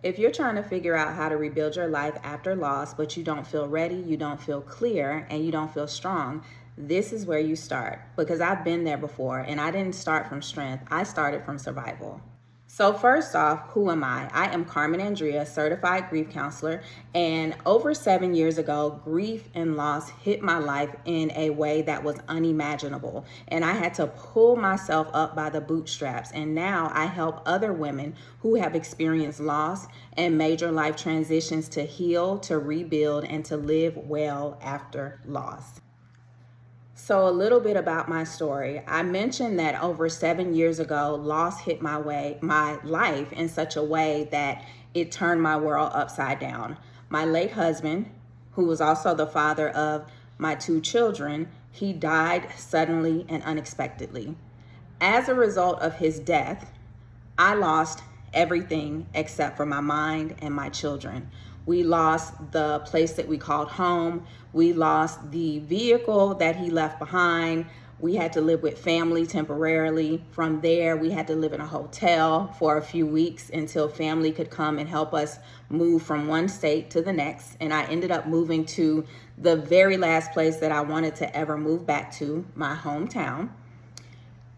If you're trying to figure out how to rebuild your life after loss, but you don't feel ready, you don't feel clear, and you don't feel strong, this is where you start. Because I've been there before, and I didn't start from strength, I started from survival. So first off, who am I? I am Carmen Andrea, certified grief counselor, and over 7 years ago, grief and loss hit my life in a way that was unimaginable, and I had to pull myself up by the bootstraps, and now I help other women who have experienced loss and major life transitions to heal, to rebuild, and to live well after loss. So a little bit about my story. I mentioned that over 7 years ago, loss hit my life in such a way that it turned my world upside down. My late husband, who was also the father of my 2 children, he died suddenly and unexpectedly. As a result of his death, I lost everything except for my mind and my children. We lost the place that we called home. We lost the vehicle that he left behind. We had to live with family temporarily. From there, we had to live in a hotel for a few weeks until family could come and help us move from one state to the next. And I ended up moving to the very last place that I wanted to ever move back to, my hometown.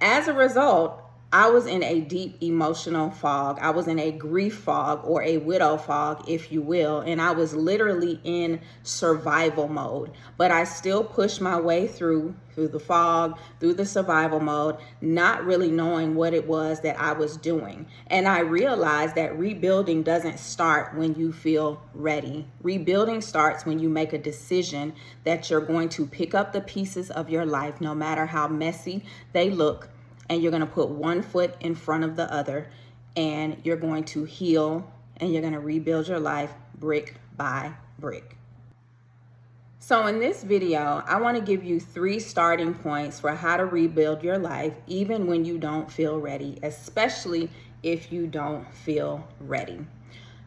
As a result, I was in a deep emotional fog. I was in a grief fog, or a widow fog, if you will, and I was literally in survival mode. But I still pushed my way through the fog, through the survival mode, not really knowing what it was that I was doing. And I realized that rebuilding doesn't start when you feel ready. Rebuilding starts when you make a decision that you're going to pick up the pieces of your life, no matter how messy they look, and you're going to put one foot in front of the other, and you're going to heal, and you're going to rebuild your life brick by brick. So in this video, I want to give you 3 starting points for how to rebuild your life even when you don't feel ready, especially if you don't feel ready.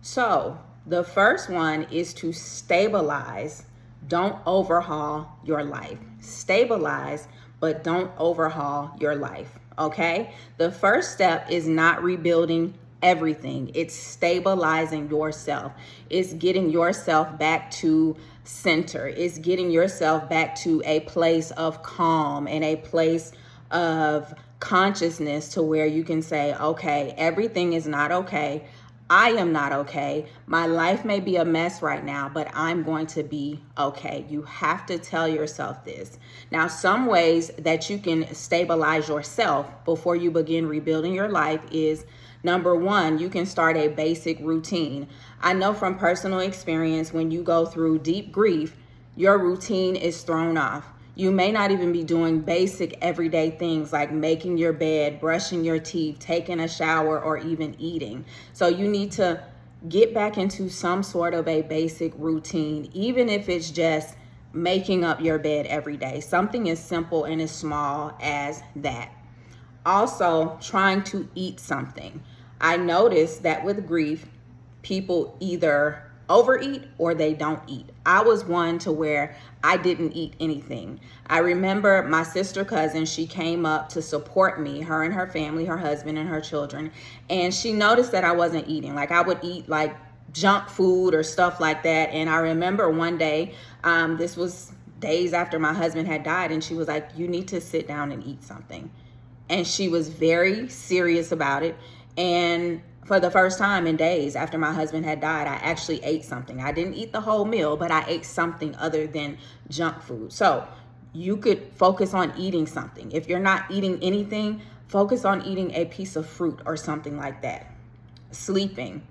So the first one is to stabilize. Don't overhaul your life. Stabilize, but don't overhaul your life. Okay? The first step is not rebuilding everything. It's stabilizing yourself. It's getting yourself back to center. It's getting yourself back to a place of calm and a place of consciousness to where you can say, okay, everything is not okay. I am not okay. My life may be a mess right now, but I'm going to be okay. You have to tell yourself this. Now, some ways that you can stabilize yourself before you begin rebuilding your life is, number 1, you can start a basic routine. I know from personal experience, when you go through deep grief, your routine is thrown off. You may not even be doing basic everyday things like making your bed, brushing your teeth, taking a shower, or even eating. So you need to get back into some sort of a basic routine, even if it's just making up your bed every day. Something as simple and as small as that. Also, trying to eat something. I noticed that with grief, people either overeat or they don't eat. I was one to where I didn't eat anything. I remember my sister cousin, she came up to support me, her and her family, her husband and her children, and she noticed that I wasn't eating. Like, I would eat like junk food or stuff like that. And I remember one day, this was days after my husband had died, and she was like, you need to sit down and eat something. And she was very serious about it. And for the first time in days after my husband had died, I actually ate something. I didn't eat the whole meal, but I ate something other than junk food. So you could focus on eating something. If you're not eating anything, focus on eating a piece of fruit or something like that. Sleeping.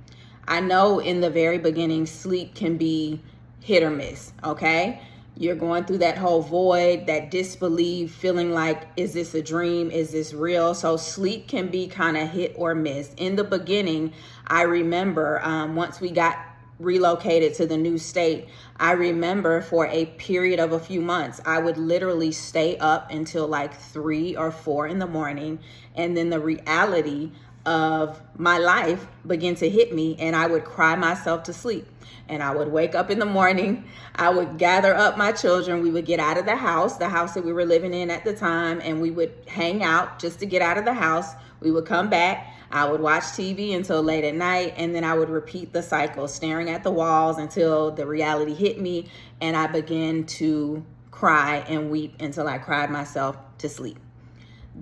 I know in the very beginning, sleep can be hit or miss, okay? You're going through that whole void, that disbelief, feeling like, is this a dream? Is this real? So sleep can be kind of hit or miss. In the beginning, I remember once we got relocated to the new state, I remember for a period of a few months, I would literally stay up until like 3 or 4 in the morning. And then the reality of my life began to hit me, and I would cry myself to sleep. And I would wake up in the morning, I would gather up my children, we would get out of the house that we were living in at the time, and we would hang out just to get out of the house. We would come back, I would watch TV until late at night, and then I would repeat the cycle, staring at the walls until the reality hit me and I began to cry and weep until I cried myself to sleep.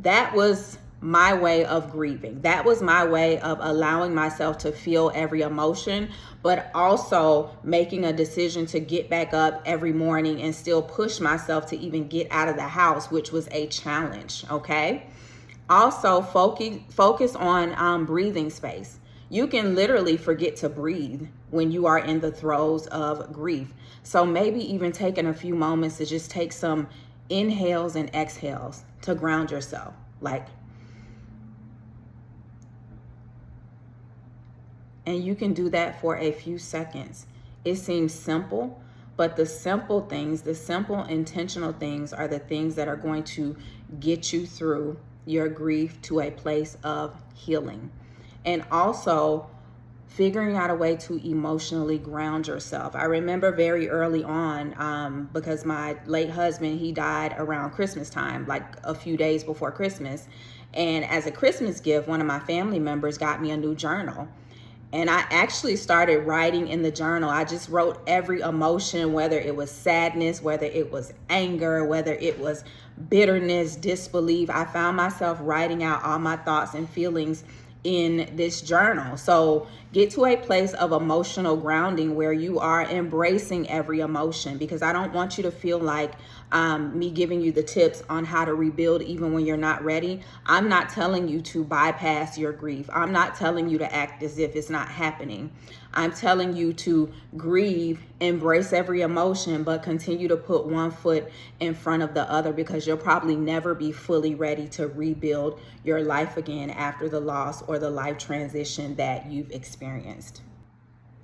That was my way of grieving. That was my way of allowing myself to feel every emotion, but also making a decision to get back up every morning and still push myself to even get out of the house, which was a challenge, okay? Also, focus on breathing space. You can literally forget to breathe when you are in the throes of grief. So maybe even taking a few moments to just take some inhales and exhales to ground yourself. And you can do that for a few seconds. It seems simple, but the simple things, the simple intentional things are the things that are going to get you through your grief to a place of healing. And also figuring out a way to emotionally ground yourself. I remember very early on, because my late husband, he died around Christmas time, like a few days before Christmas. And as a Christmas gift, one of my family members got me a new journal. And I actually started writing in the journal. I just wrote every emotion, whether it was sadness, whether it was anger, whether it was bitterness, disbelief. I found myself writing out all my thoughts and feelings in this journal. So get to a place of emotional grounding where you are embracing every emotion, because I don't want you to feel like me giving you the tips on how to rebuild even when you're not ready. I'm not telling you to bypass your grief. I'm not telling you to act as if it's not happening. I'm telling you to grieve, embrace every emotion, but continue to put one foot in front of the other, because you'll probably never be fully ready to rebuild your life again after the loss or the life transition that you've experienced.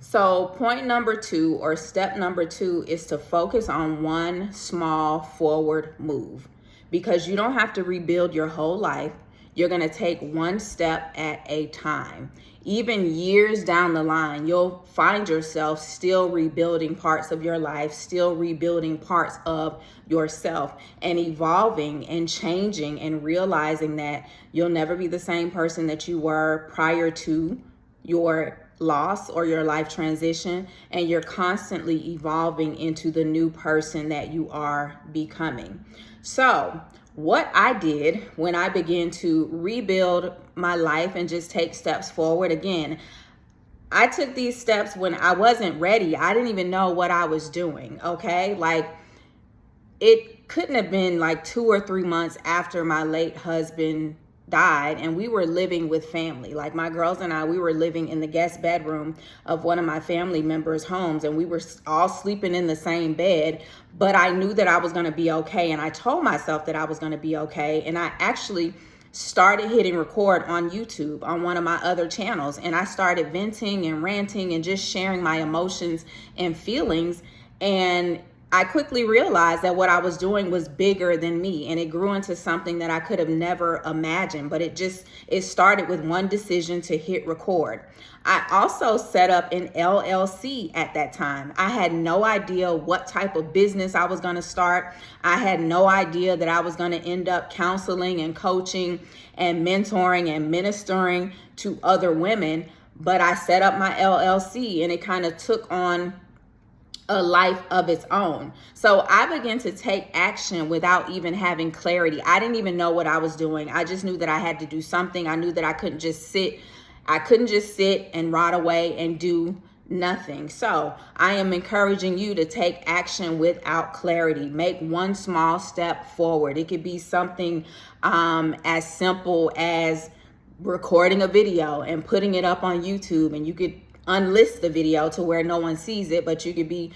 So point number 2, or step number 2, is to focus on one small forward move, because you don't have to rebuild your whole life. You're going to take one step at a time. Even years down the line, you'll find yourself still rebuilding parts of your life, still rebuilding parts of yourself, and evolving and changing and realizing that you'll never be the same person that you were prior to your loss or your life transition, and you're constantly evolving into the new person that you are becoming. So what I did when I began to rebuild my life and just take steps forward, again, I took these steps when I wasn't ready. I didn't even know what I was doing, okay? Like, it couldn't have been like 2 or 3 months after my late husband died, and we were living with family. Like, my girls and I, we were living in the guest bedroom of one of my family members' homes, and we were all sleeping in the same bed, but I knew that I was going to be okay, and I told myself that I was going to be okay. And I actually started hitting record on YouTube on one of my other channels, and I started venting and ranting and just sharing my emotions and feelings. And I quickly realized that what I was doing was bigger than me, and it grew into something that I could have never imagined. But it started with one decision to hit record. I also set up an LLC at that time. I had no idea what type of business I was going to start. I had no idea that I was going to end up counseling and coaching and mentoring and ministering to other women. But I set up my LLC, and it kind of took on a life of its own. So I began to take action without even having clarity. I didn't even know what I was doing. I just knew that I had to do something. I knew that I couldn't just sit and rot away and do nothing. So I am encouraging you to take action without clarity. Make one small step forward. It could be something as simple as recording a video and putting it up on YouTube, and you could unlist the video to where no one sees it, but you could be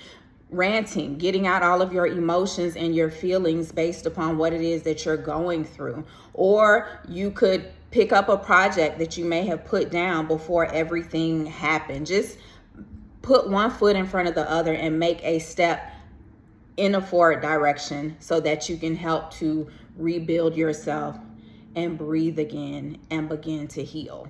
ranting, getting out all of your emotions and your feelings based upon what it is that you're going through. Or you could pick up a project that you may have put down before everything happened. Just put one foot in front of the other and make a step in a forward direction so that you can help to rebuild yourself and breathe again and begin to heal.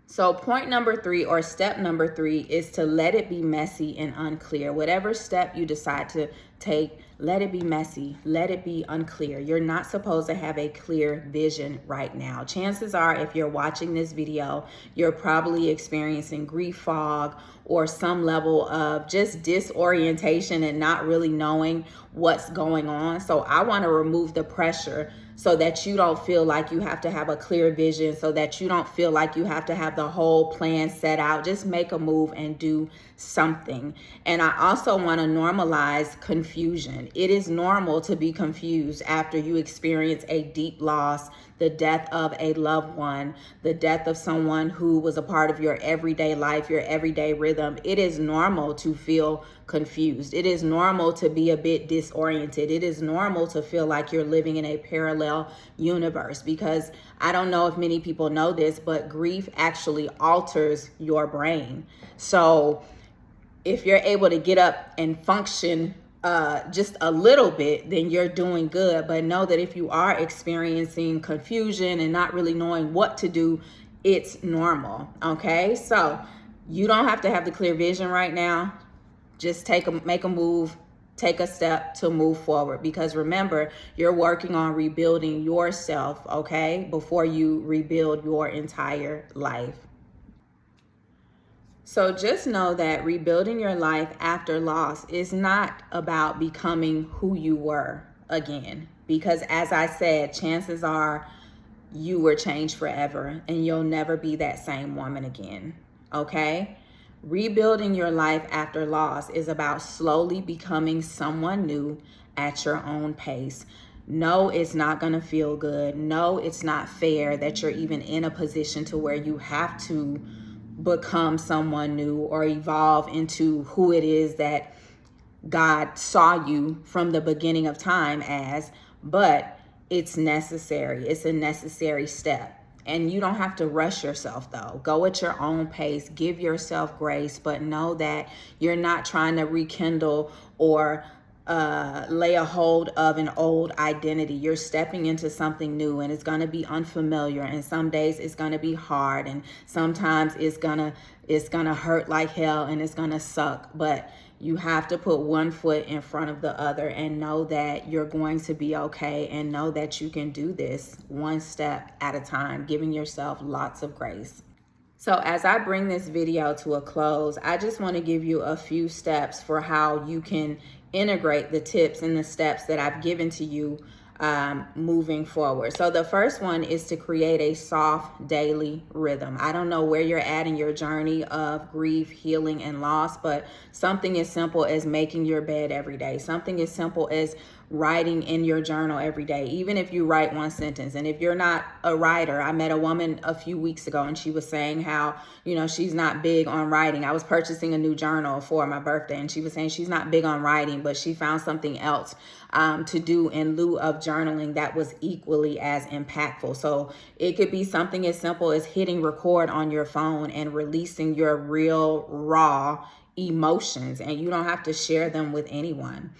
So point number 3, or step number 3, is to let it be messy and unclear. Whatever step you decide to take, let it be messy. Let it be unclear. You're not supposed to have a clear vision right now. Chances are, if you're watching this video, you're probably experiencing grief fog or some level of just disorientation and not really knowing what's going on. So I want to remove the pressure so that you don't feel like you have to have a clear vision, so that you don't feel like you have to have the whole plan set out. Just make a move and do something. And I also want to normalize confusion. It is normal to be confused after you experience a deep loss, the death of a loved one, the death of someone who was a part of your everyday life, your everyday rhythm. It is normal to feel confused. It is normal to be a bit disoriented. It is normal to feel like you're living in a parallel universe, because I don't know if many people know this, but grief actually alters your brain. So if you're able to get up and function just a little bit, then you're doing good. But know that if you are experiencing confusion and not really knowing what to do, it's normal. Okay, so you don't have to have the clear vision right now. Just make a move, take a step to move forward, because remember, you're working on rebuilding yourself, okay, before you rebuild your entire life. So just know that rebuilding your life after loss is not about becoming who you were again, because as I said, chances are you were changed forever and you'll never be that same woman again, okay? Rebuilding your life after loss is about slowly becoming someone new at your own pace. No, it's not going to feel good. No, it's not fair that you're even in a position to where you have to become someone new or evolve into who it is that God saw you from the beginning of time as, but it's necessary. It's a necessary step. And you don't have to rush yourself, though. Go at your own pace. Give yourself grace, but know that you're not trying to rekindle or lay a hold of an old identity. You're stepping into something new, and it's going to be unfamiliar, and some days it's going to be hard, and sometimes it's going to hurt like hell, and it's going to suck. But you have to put one foot in front of the other and know that you're going to be okay, and know that you can do this one step at a time, giving yourself lots of grace. So as I bring this video to a close, I just want to give you a few steps for how you can integrate the tips and the steps that I've given to you moving forward. So the first one is to create a soft daily rhythm. I don't know where you're at in your journey of grief, healing, and loss, but something as simple as making your bed every day, something as simple as writing in your journal every day, even if you write one sentence. And if you're not a writer, I met a woman a few weeks ago and she was saying how, she's not big on writing. I was purchasing a new journal for my birthday, and she was saying she's not big on writing, but she found something else to do in lieu of journaling that was equally as impactful. So it could be something as simple as hitting record on your phone and releasing your real, raw emotions, and you don't have to share them with anyone.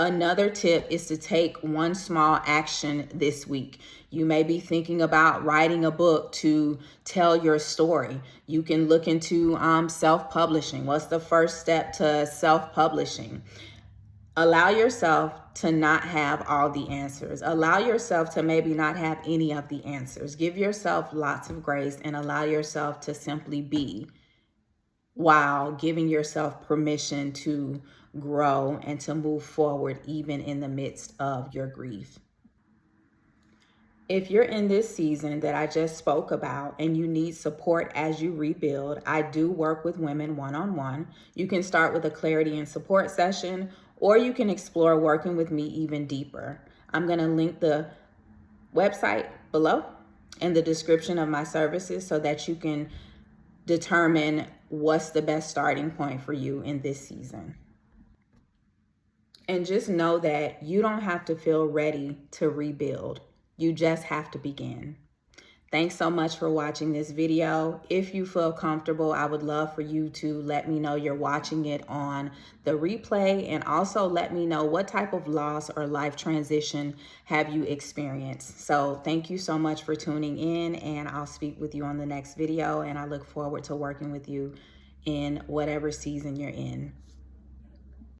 Another tip is to take one small action this week. You may be thinking about writing a book to tell your story. You can look into self-publishing. What's the first step to self-publishing? Allow yourself to not have all the answers. Allow yourself to maybe not have any of the answers. Give yourself lots of grace and allow yourself to simply be, while giving yourself permission to grow and to move forward even in the midst of your grief. If you're in this season that I just spoke about and you need support as you rebuild, I do work with women one-on-one. You can start with a clarity and support session, or you can explore working with me even deeper. I'm going to link the website below in the description of my services so that you can determine what's the best starting point for you in this season. And just know that you don't have to feel ready to rebuild. You just have to begin. Thanks so much for watching this video. If you feel comfortable, I would love for you to let me know you're watching it on the replay, and also let me know what type of loss or life transition have you experienced. So thank you so much for tuning in, and I'll speak with you on the next video, and I look forward to working with you in whatever season you're in.